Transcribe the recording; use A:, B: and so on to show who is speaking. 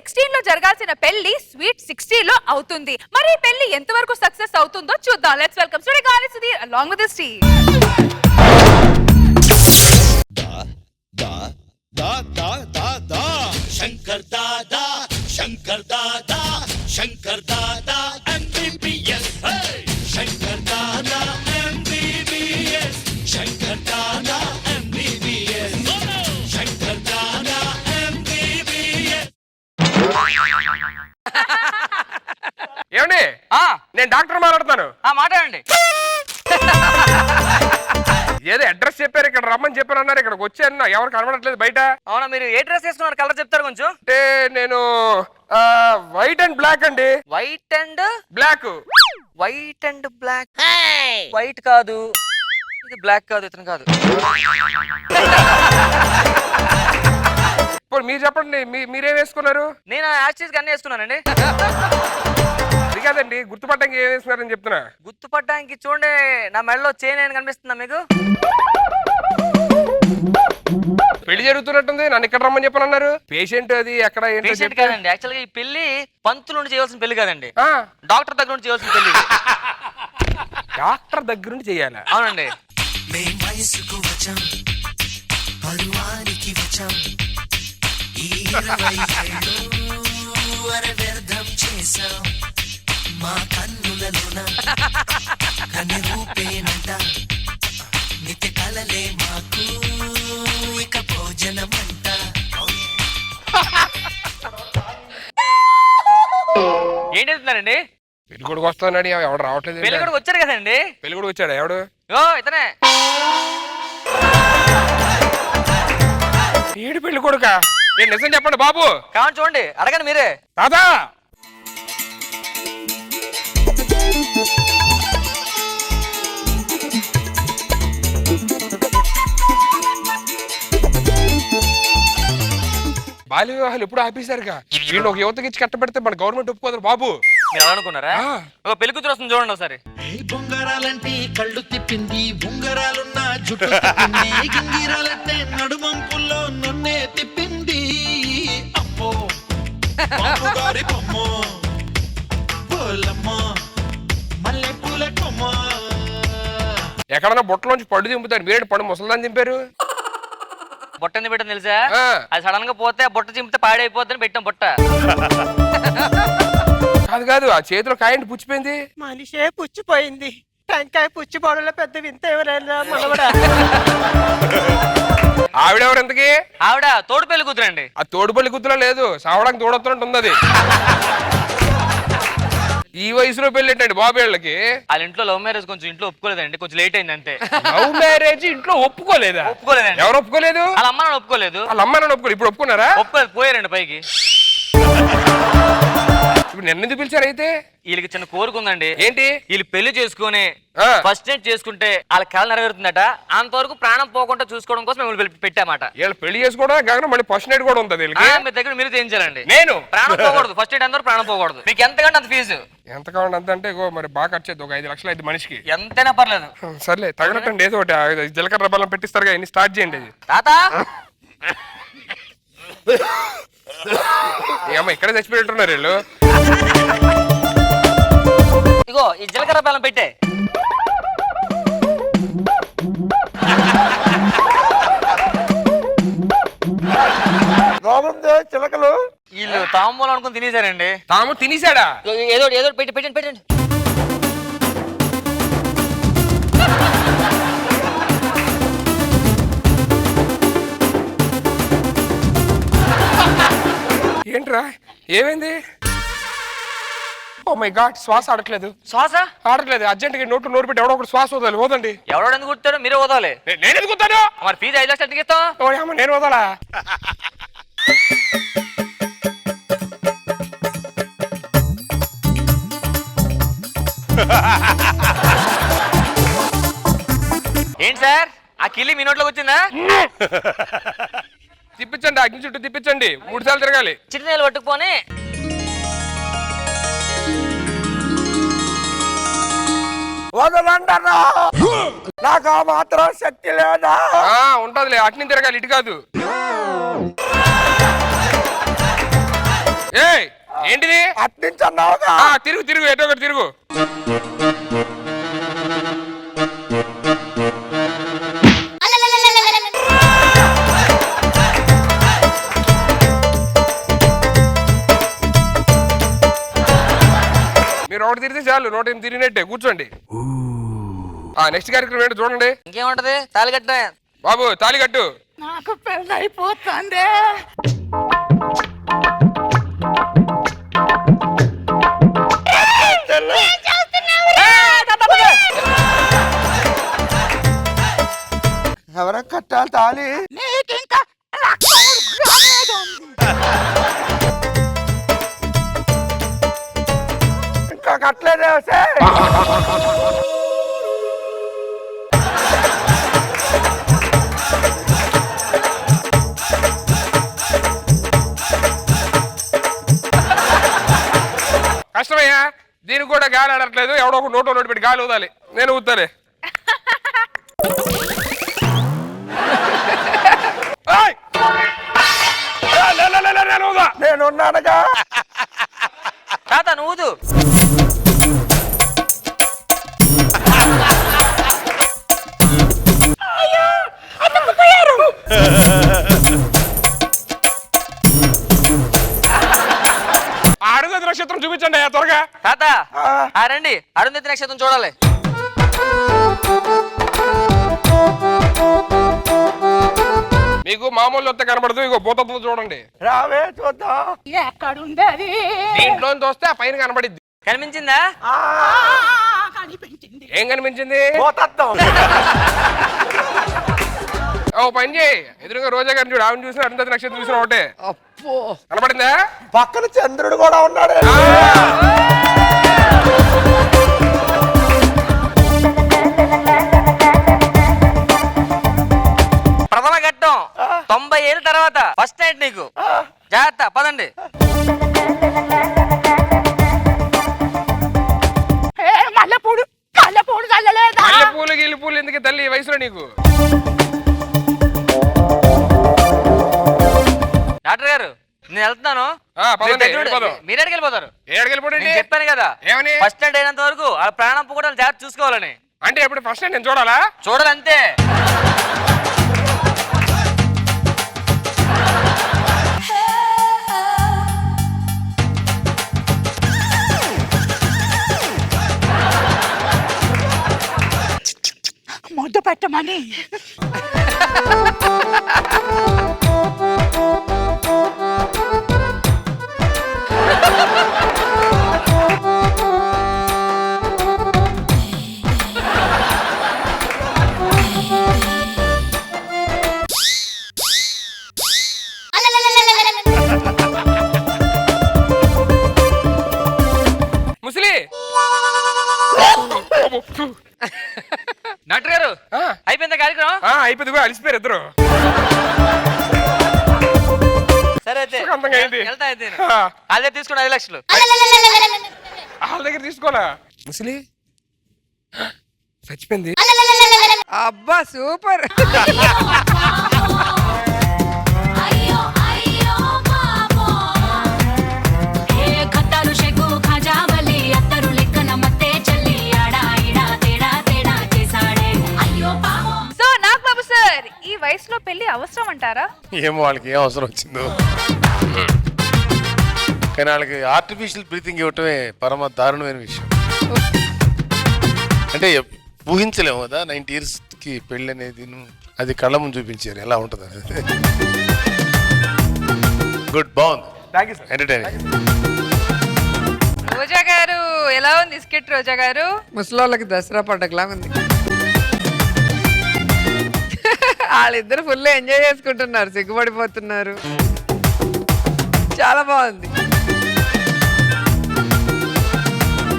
A: 16 లో జరగాల్సిన పెళ్లి స్వీట్ 60 లో అవుతుంది. మరి ఈ పెళ్లి ఎంతవరకు సక్సెస్ అవుతుందో చూద్దాం. Let's welcome Sudigali Sudheer along with his team.
B: Shankar दादा शंकर दादा शंकर दादा MBBS शंकर दादा MBBS शंकर दादा MBBS शंकर दादा MBBS
C: ఏమండి నేను డాక్టర్ మాట్లాడుతాను.
D: మాట్లాడండి.
C: ఏదో అడ్రస్ చెప్పారు, ఇక్కడ రమ్మని చెప్పారు అన్నారు. ఇక్కడికి వచ్చాను, ఎవరు కనబడట్లేదు బయట.
D: అవునా, మీరు ఏ డ్రెస్ వేసుకున్నారు? కలర్ చెప్తారు కొంచెం.
C: అంటే నేను వైట్ అండ్ బ్లాక్ అండి.
D: White and
C: black.
D: White and black. White కాదు, ఇది బ్లాక్ కాదు, ఇతను కాదు.
C: ఇప్పుడు మీరు చెప్పండి, మీరేం వేసుకున్నారు?
D: నేను యాక్చువల్గా అన్నీ వేసుకున్నానండి.
C: అది కాదండి, గుర్తుపట్టడానికి ఏం వేసుకున్నారని చెప్తున్నా.
D: గుర్తుపట్టడానికి చూడండి, నా మెడలో చైన్ అని కనిపిస్తుందా మీకు?
C: పెళ్లి జరుగుతున్నట్టుంది, నన్ను ఇక్కడ రమ్మని చెప్పని అన్నారు. పేషెంట్ అది ఎక్కడ
D: పేషెంట్ కాదండి, యాక్చువల్గా ఈ పెళ్లి పంతులు నుండి చేయవలసిన పెళ్లి కాదండి, డాక్టర్ దగ్గర నుండి చేయవలసిన పెళ్లి.
C: డాక్టర్ దగ్గర నుండి చేయాలి.
D: అవునండి.
B: వయసుకు వచ్చాం పరువానికి వచ్చాం ఈ వ్యర్థం చేశాం మా కన్నులలోన కన్ను రూపేనంట నిత్య కలలే మాకు ఇక భోజనమంట.
D: ఏంటి చెప్తున్నారండి?
C: పెళ్లి కొడుకు వస్తానని ఎవడు రావట్లేదు.
D: పెళ్లి కూడా వచ్చారు కదండి.
C: పెళ్లి కొడుకు వచ్చాడు, ఎవడు?
D: ఇతనే.
C: ఏడు పెళ్లి కొడుక? నేను నిజం చెప్పండి బాబు.
D: కావాలి చూడండి, అడగండి మీరే.
C: దాదా బాల్య వివాహాలు ఎప్పుడు ఆపేశారుగా. వీళ్ళు ఒక యువతకి ఇచ్చి కట్టబెడితే మన గవర్నమెంట్ ఒప్పుకోదు బాబు.
D: మీరు ఎలా అనుకున్నారా? ఒక పెళ్లి కూతురు వస్తుంది చూడండి ఒకసారి.
B: బొంగరాలంటే కళ్ళు తిప్పింది, బొంగరాలున్న జుట్టు తిప్పింది, గింగిరాలంటే నడుమంపుల్లో నన్నే తిప్పింది. అమ్మో గారి బొమ్మ పూలమ్మ మల్లె పూల కొమ్మ.
C: ఎక్కడన్నా బుట్టలోంచి పళ్ళు దింపుతారు, మీరేడు పళ్ళు ముసలిదాన్ని దింపారు.
D: బుట్ట ఎందుకు పెట్టని తెలుసా? అది సడన్ గా పోతే బుట్ట చింపితే పాడైపోద్దని పెట్టాం బుట్ట.
C: కాదు కాదు, ఆ చేతిలో కాయండి పుచ్చిపోయింది.
E: మనిషే పుచ్చిపోయింది, టెంకాయ పుచ్చిపోవడంలో పెద్ద వింత ఎవరైనా మనవడా.
C: ఆవిడెవరు ఎంతకి?
D: ఆవిడ తోడు పెళ్లి కూతురండి.
C: ఆ తోడుపల్లి కూతురు లేదు, సావడానికి తోడొస్తున్నట్టు ఉంది అది. ఈ వయసులో పెళ్ళేటండి బాబు వీళ్ళకి.
D: వాళ్ళ ఇంట్లో లవ్ మ్యారేజ్ కొంచెం ఇంట్లో ఒప్పుకోలేదండి, కొంచెం లేట్ అయింది అంతే.
C: లవ్ మ్యారేజ్ ఇంట్లో ఒప్పుకోలేదా?
D: ఒప్పుకోలేదండి.
C: ఎవరు ఒప్పుకోలేదు?
D: వాళ్ళ అమ్మ నాన్న ఒప్పుకోలేదు.
C: వాళ్ళ అమ్మ నాన్న ఒప్పుకోలేదు. ఇప్పుడు ఒప్పుకున్నారా?
D: ఒప్పుకోలేదు, పోయారండి పైకి.
C: ఇప్పుడు నిన్న ఎందుకు పిలిచారు అయితే?
D: వీళ్ళకి చిన్న కోరిక ఉందండి.
C: ఏంటి?
D: వీళ్ళు పెళ్లి చేసుకుని ఫస్ట్ నైట్ చేసుకుంటే వాళ్ళ కళ నెరవేరుతుందట. అంతవరకు ప్రాణం పోకుండా చూసుకోవడం కోసం మేము పెట్టామాట.
C: వీళ్ళు పెళ్లి చేసుకోవడం కాకుండా మళ్ళీ ఫస్ట్ నైట్ కూడా ఉంటుంది వీళ్ళకి.
D: మీ దగ్గర మీరు చేయించాలండి.
C: నేను
D: ప్రాణం పోకూడదు, ఫస్ట్ నైట్ అందరూ ప్రాణం పోకూడదు. మీకు ఎంతకంటే అంత ఫీజు.
C: ఎంత కావాలి అంత అంటే మరి బాగా ఖర్చు అవుతుంది, ఒక 5 లక్షలు అయితే మనిషికి.
D: ఎంతైనా పర్లేదు.
C: సర్లే తగలటండి, ఏదో ఒకటి జీలకర్ర బెల్లం పెట్టిస్తారు కదా, స్టార్ట్ చేయండి అది.
D: తాత
C: ఏమో ఇక్కడే చచ్చిపోయినట్టున్నారు వీళ్ళు.
D: ఇగో ఈ జీలకర్ర బెల్లం పెట్టే.
C: చిలకలు
D: వీళ్ళు తాంబూలం అనుకుని తినేశారండి.
C: తాము తినేశాడా?
D: ఏదో ఏదో పెట్టండి పెట్టండి.
C: ఏంట్రా ఏమైంది? ఓ మై గాడ్, శ్వాస ఆడట్లేదు.
D: శ్వాస
C: ఆడట్లేదు. అర్జెంట్ గా నోరు పెట్టి ఎవడో ఒకటి శ్వాస వదలాలి. వదండి.
D: ఎవడో ఎందుకు కుట్టాడో మీరే వదలాలి.
C: నేను ఎందుకు కుట్టాను?
D: మరి ఫీజు 5 లక్షలు ఎందుకు ఇస్తాం?
C: నేను వదలా.
D: ఏంటి సార్, ఆ కిల్లి మీ నోట్లోకి వచ్చిందా?
C: తిప్పించండి, అగ్ని చుట్టూ తిప్పించండి, 3 సార్లు తిరగాలి.
D: చిట్టి నీళ్ళు పట్టుకుపోని.
E: వదలండరా, నాకు ఆ మాత్రం శక్తి లేదా?
C: ఉంటదిలే, అట్ని తిరగాలి, ఇటు కాదు. ఏయ్ ఏంటిది?
E: అట్నుంచి అన్నావుగా.
C: తిరుగు తిరుగు, ఎటో ఒకటి తిరుగు. మీరు ఒకటి తిరిగితే చాలు, 108 తిరిగినట్టే. కూర్చోండి. నెక్స్ట్ కార్యక్రమం ఏంటో చూడండి.
D: ఇంకేముంటది, తాళి కట్ట
C: బాబు తాళి కట్టు.
E: నాకు పెళ్ళైపోతుంది. ఎవరికి కట్టాలి తాళి? నీకింకా ఇంకా కట్టలేదే.
C: కష్టమయ్యా, దీనికి కూడా గాలి ఆడట్లేదు. ఎవడో ఒక నోటో నోటి పెట్టి గాలి ఊదాలి. నేను ఊతాలే.
E: నేను ఉన్నానుగా.
D: తాత నువ్వు
C: అరుంధతి నక్షత్రం చూపించండి త్వరగా.
D: తాత రండి, అరుంధతి నక్షత్రం చూడాలి.
C: మీకు మామూలు వస్తే కనబడదు, ఇగో భూతత్వం చూడండి.
E: రావే చూద్దాం. ఎక్కడుంది అది?
C: దీంట్లో వస్తే ఆ పైన కనబడిద్ది.
D: కనిపించిందా?
E: కనిపించింది.
C: ఏం కనిపించింది?
E: భూతత్వం.
C: ఓ పని చేయి, ఎదురుగా రోజా గారిని చూడు. ఆవిడ చూసిన అరుంధతి నక్షత్రం చూసిన ఒకటే.
E: అప్పో,
C: కనబడిందా?
E: పక్కన చంద్రుడు కూడా ఉన్నాడు.
D: ప్రథమ ఘట్టం 90 ఏళ్ళ తర్వాత ఫస్ట్ నైట్ నీకు. జాగ్రత్త, పదండి.
E: మల్లెపూలు మల్లెపూలు చల్లలేదా?
C: మల్లెపూలు గిల్లిపూలు ఎందుకు తల్లి ఈ వయసులో నీకు?
D: డాక్టర్ గారు నేను వెళ్తున్నాను. మీరు ఎక్కడికి వెళ్ళిపోతారు? నేను చెప్పాను కదా
C: ఏమని?
D: ఫస్ట్ నైట్ అయినంత వరకు ఆ ప్రాణం కూడా జాగ్రత్త చూసుకోవాలని.
C: అంటే ఎప్పుడు ఫస్ట్ నైట్ నేను చూడాలా?
D: చూడాలంతే.
E: ముద్దు పెట్టమని.
C: ముసలి
D: డాక్టర్ గారు అయిపోయిందా కార్యక్రమం?
C: అయిపోయింది, అలిసిపోయారు ఇద్దరు.
D: సరే అయితే
C: సుఖంతంగా అయింది.
D: వెళ్తా అయితే అదే తీసుకుని 5 లక్షలు
C: వాళ్ళ దగ్గర తీసుకోవాలా? ముసలి చచ్చిపోయింది.
F: అబ్బా సూపర్.
A: సో నాగబాబు సార్, ఈ వయసులో పెళ్లి అవసరం అంటారా?
G: ఏమో వాళ్ళకి ఏం అవసరం వచ్చిందో, కానీ వాళ్ళకి ఆర్టిఫిషియల్ బ్రీతింగ్ ఇవ్వటమే పరమ దారుణమైన విషయం. అంటే ఊహించలేము కదా 90 years కి పెళ్ళి అనేది. అది కళ్ళ ముందు చూపించారు ఎలా ఉంటుంది అనేది. గుడ్, బాగుంది, ఎంటర్టైనింగ్.
A: రోజా గారు ఎలా ఉంది స్కిట్? రోజా గారు
F: ముసలోళ్ళకి దసరా పండగలా ఉంది. వాళ్ళిద్దరు ఫుల్ ఎంజాయ్ చేసుకుంటున్నారు, సిగ్గుపడిపోతున్నారు. చాలా బాగుంది.